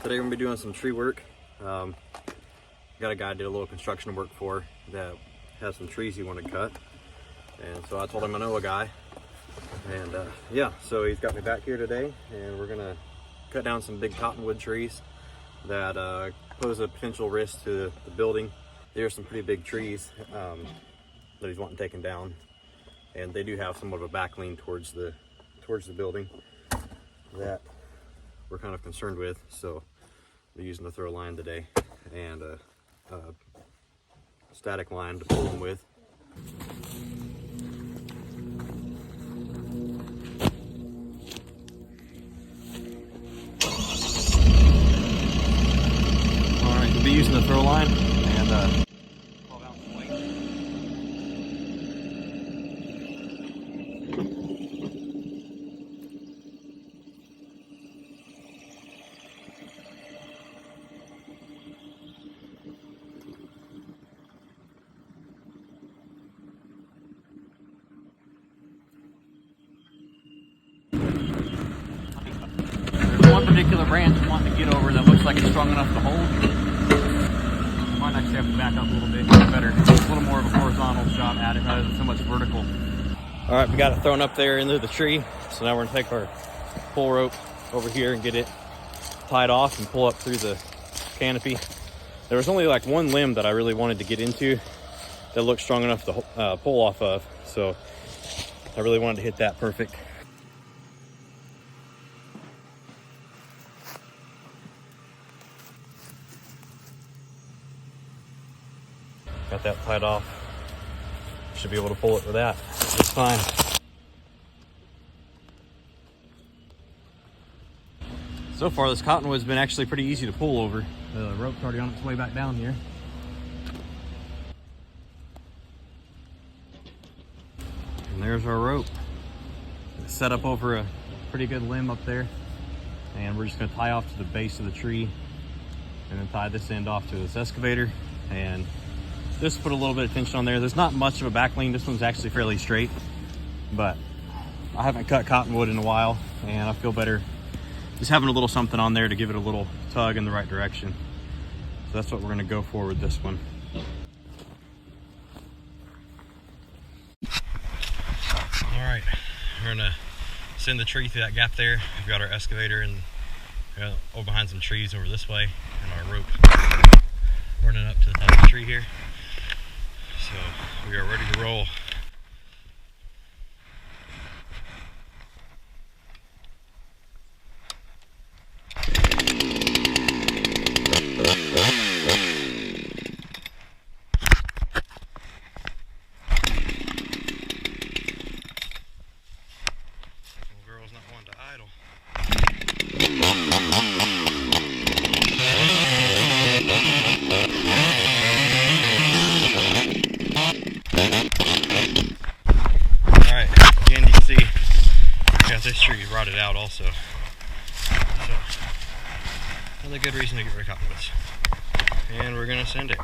Today we're gonna be doing some tree work. Got a guy I did a little construction work for that has some trees he wanted cut, and so I told him I know a guy, and yeah, so he's got me back here today, and we're gonna cut down some big cottonwood trees that pose a potential risk to the building. There are some pretty big trees that he's wanting taken down, and they do have somewhat of a back lean towards the building that we're kind of concerned with. So we're using the throw line today and a static line to pull them with. All right, we'll be using the throw line and 12 ounce weight. One particular branch I'm wanting to get over that looks like it's strong enough to hold. Might actually have to back up a little bit, get better. A little more of a horizontal shot at it rather than so much vertical. All right, we got it thrown up there into the tree. So now we're gonna take our pull rope over here and get it tied off and pull up through the canopy. There was only like one limb that I really wanted to get into that looked strong enough to pull off of. So I really wanted to hit that perfect. Got that tied off. Should be able to pull it with that. It's fine. So far, this cottonwood's been actually pretty easy to pull over. The rope's already on its way back down here. And there's our rope. It's set up over a pretty good limb up there. And we're just gonna tie off to the base of the tree and then tie this end off to this excavator. And just put a little bit of tension on there. There's not much of a back lean. This one's actually fairly straight, but I haven't cut cottonwood in a while and I feel better just having a little something on there to give it a little tug in the right direction. So that's what we're gonna go for with this one. All right, we're gonna send the tree through that gap there. We've got our excavator and over behind some trees over this way and our rope running up to the top of the tree here. So we are ready to roll. Little girl's not one to idle. Alright, again you can see got this tree rotted out also. So another good reason to get rid of cottonwoods. And we're gonna send it.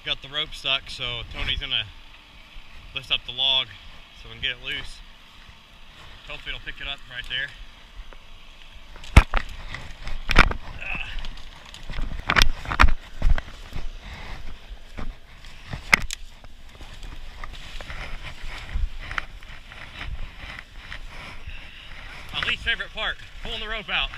Got the rope stuck, so Tony's gonna lift up the log so we can get it loose. Hopefully it'll pick it up right there. My least favorite part, pulling the rope out.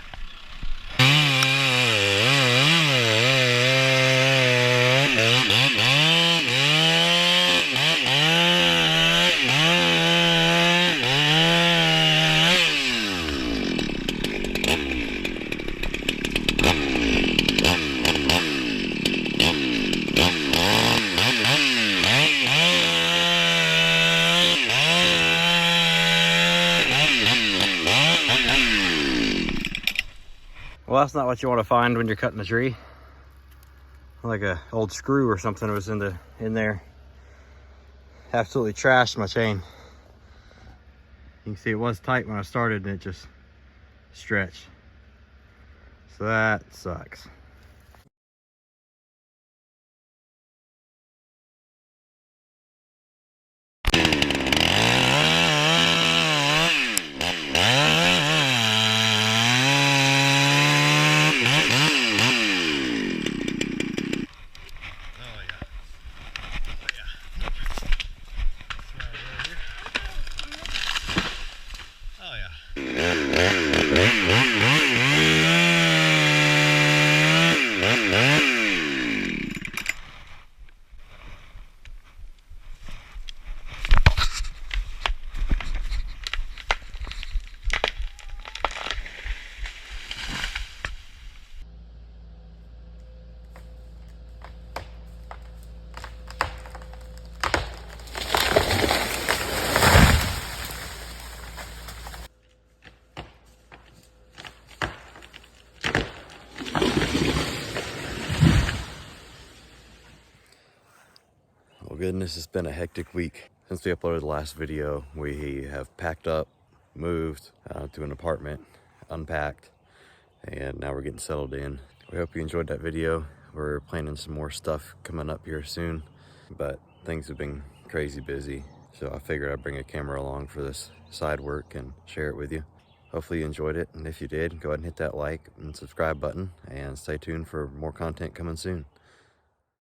Well, that's not what you want to find when you're cutting a tree. Like a old screw or something was in there. Absolutely trashed my chain. You can see it was tight when I started and it just stretched. So that sucks. Well, goodness, it's been a hectic week. Since we uploaded the last video, we have packed up, moved to an apartment, unpacked, and now we're getting settled in. We hope you enjoyed that video. We're planning some more stuff coming up here soon, but things have been crazy busy. So I figured I'd bring a camera along for this side work and share it with you. Hopefully you enjoyed it, and if you did, go ahead and hit that like and subscribe button, and stay tuned for more content coming soon.